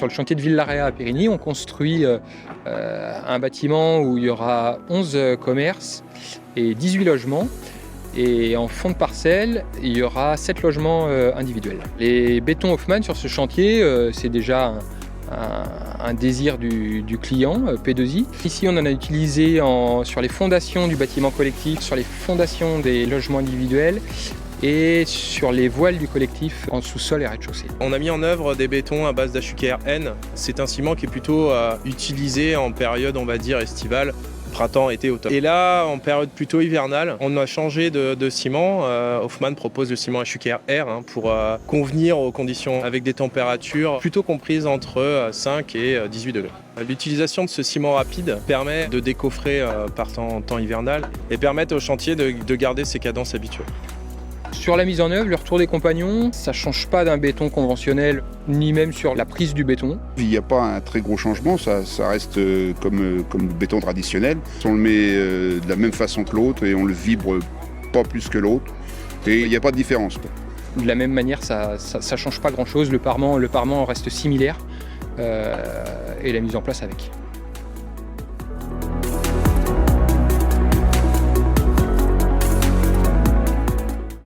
Sur le chantier de Villarea à Périgny, on construit un bâtiment où il y aura 11 commerces et 18 logements. Et en fond de parcelle, il y aura 7 logements individuels. Les bétons Hoffmann sur ce chantier, c'est déjà un désir du client, P2I. Ici, on en a utilisé sur les fondations du bâtiment collectif, sur les fondations des logements individuels et sur les voiles du collectif en sous-sol et rez-de-chaussée. On a mis en œuvre des bétons à base d'HUKR N. C'est un ciment qui est plutôt utilisé en période, on va dire, estivale. Printemps, été, automne. Et là, en période plutôt hivernale, on a changé de ciment. Hoffmann propose le ciment HUKR R pour convenir aux conditions avec des températures plutôt comprises entre 5 et 18 degrés. L'utilisation de ce ciment rapide permet de décoffrer par temps hivernal et permet au chantier de garder ses cadences habituelles. Sur la mise en œuvre, le retour des compagnons, ça ne change pas d'un béton conventionnel, ni même sur la prise du béton. Il n'y a pas un très gros changement, ça reste comme le béton traditionnel. On le met de la même façon que l'autre et on le vibre pas plus que l'autre. Et il n'y a pas de différence. De la même manière, ça ne change pas grand-chose. Le parement reste similaire et la mise en place avec.